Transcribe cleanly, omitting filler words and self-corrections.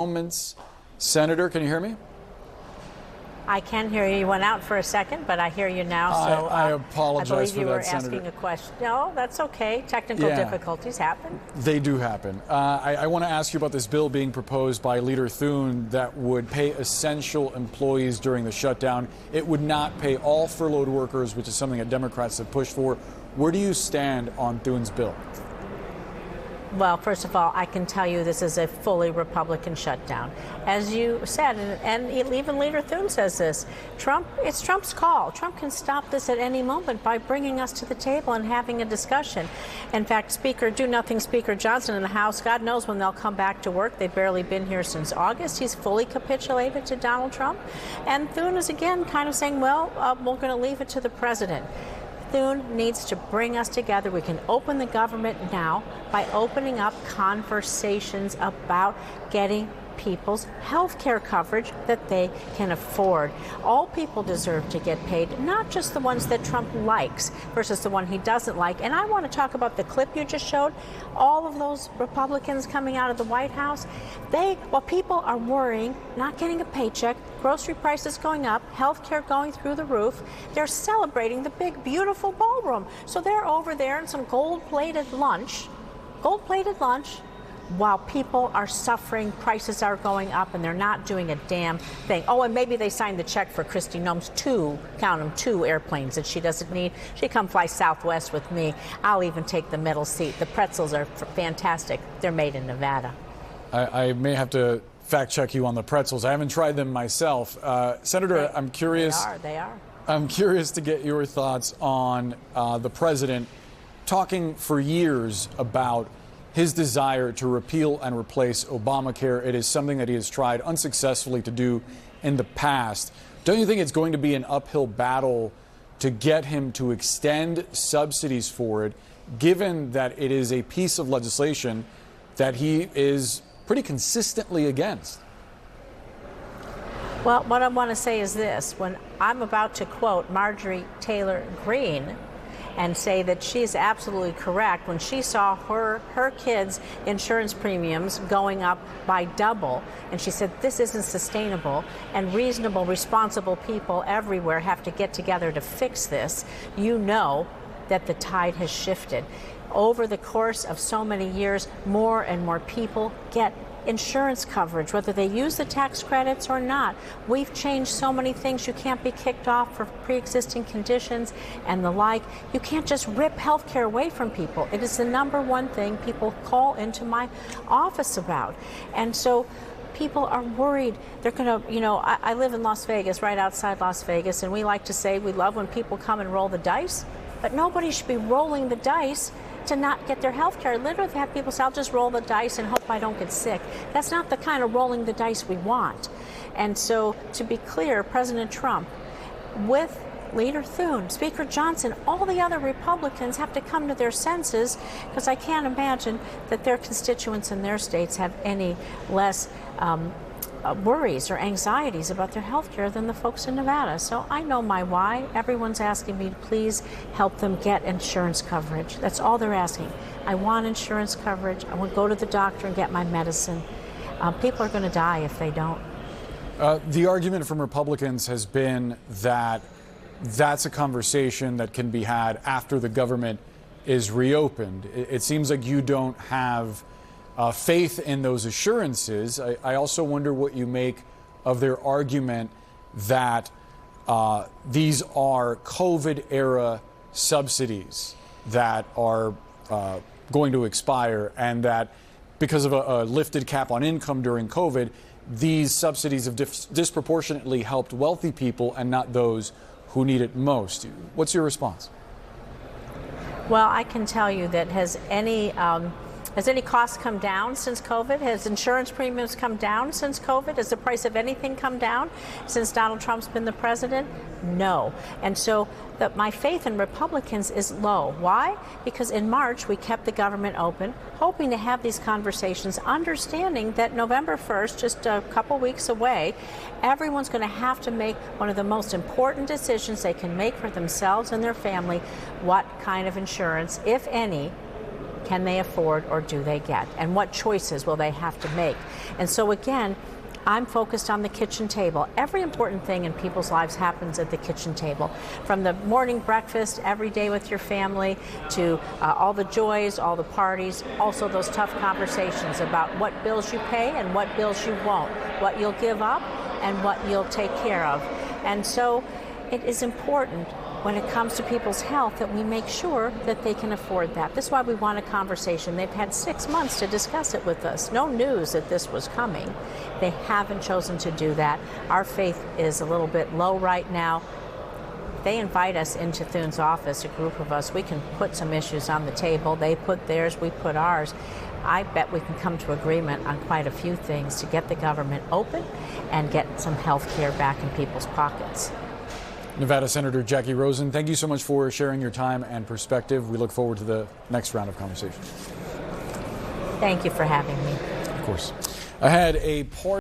Moments. Senator, can you hear me? I can hear you. You went out for a second, but I hear you now. So I apologize for that, Senator. I believe you were asking a question. No, that's okay. Technical difficulties happen. They do happen. I want to ask you about this bill being proposed by Leader Thune that would pay essential employees during the shutdown. It would not pay all furloughed workers, which is something that Democrats have pushed for. Where do you stand on Thune's bill? Well, first of all, I can tell you this is a fully Republican shutdown. As you said, and even Leader Thune says this, it's Trump's call. Trump can stop this at any moment by bringing us to the table and having a discussion. In fact, Speaker Johnson in the House, God knows when they'll come back to work. They've barely been here since August. He's fully capitulated to Donald Trump. And Thune is again kind of saying, well, we're going to leave it to the president. Thune needs to bring us together. We can open the government now by opening up conversations about getting people's health care coverage that they can afford. All people deserve to get paid, not just the ones that Trump likes versus the one he doesn't like. And I want to talk about the clip you just showed. All of those Republicans coming out of the White House, while people are worrying, not getting a paycheck, grocery prices going up, health care going through the roof, they're celebrating the big, beautiful ballroom. So they're over there in some gold-plated lunch, while people are suffering, prices are going up, and they're not doing a damn thing. Oh, and maybe they signed the check for Kristi Noem's two airplanes that she doesn't need. She come fly Southwest with me. I'll even take the middle seat. The pretzels are fantastic. They're made in Nevada. I may have to fact check you on the pretzels. I haven't tried them myself. Senator, I'm curious. They are. I'm curious to get your thoughts on the president talking for years about his desire to repeal and replace Obamacare. It is something that he has tried unsuccessfully to do in the past. Don't you think it's going to be an uphill battle to get him to extend subsidies for it, given that it is a piece of legislation that he is pretty consistently against? Well, what I want to say is this. When I'm about to quote Marjorie Taylor Greene and say that she's absolutely correct when she saw her kids' insurance premiums going up by double, and she said this isn't sustainable, and reasonable, responsible people everywhere have to get together to fix this, you know that the tide has shifted. Over the course of so many years, more and more people get insurance coverage, whether they use the tax credits or not. We've changed so many things. You can't be kicked off for pre-existing conditions and the like. You can't just rip health care away from people. It is the number one thing people call into my office about. And so people are worried. They're going to, I live in Las Vegas, right outside Las Vegas, and we like to say we love when people come and roll the dice, but nobody should be rolling the dice to not get their health care. Literally have people say, I'll just roll the dice and hope I don't get sick. That's not the kind of rolling the dice we want. And so, to be clear, President Trump, with Leader Thune, Speaker Johnson, all the other Republicans have to come to their senses, because I can't imagine that their constituents in their states have any less worries or anxieties about their health care than the folks in Nevada. So I know my why. Everyone's asking me to please help them get insurance coverage. That's all they're asking. I want insurance coverage. I want to go to the doctor and get my medicine. People are going to die if they don't. The argument from Republicans has been that that's a conversation that can be had after the government is reopened. It seems like you don't have faith in those assurances. I also wonder what you make of their argument that these are COVID-era subsidies that are going to expire, and that because of a lifted cap on income during COVID, these subsidies have disproportionately helped wealthy people and not those who need it most. What's your response? Well, I can tell you that has any cost come down since COVID? Has insurance premiums come down since COVID? Has the price of anything come down since Donald Trump's been the president? No. And so my faith in Republicans is low. Why? Because in March, we kept the government open, hoping to have these conversations, understanding that November 1st, just a couple weeks away, everyone's going to have to make one of the most important decisions they can make for themselves and their family: what kind of insurance, if any, can they afford or do they get? And what choices will they have to make? And so again, I'm focused on the kitchen table. Every important thing in people's lives happens at the kitchen table. From the morning breakfast every day with your family to all the joys, all the parties, also those tough conversations about what bills you pay and what bills you won't, what you'll give up and what you'll take care of. And so it is important when it comes to people's health that we make sure that they can afford that. This is why we want a conversation. They've had 6 months to discuss it with us. No news that this was coming. They haven't chosen to do that. Our faith is a little bit low right now. They invite us into Thune's office, a group of us. We can put some issues on the table. They put theirs, we put ours. I bet we can come to agreement on quite a few things to get the government open and get some health care back in people's pockets. Nevada Senator Jackie Rosen, thank you so much for sharing your time and perspective. We look forward to the next round of conversations. Thank you for having me. Of course. Ahead, a part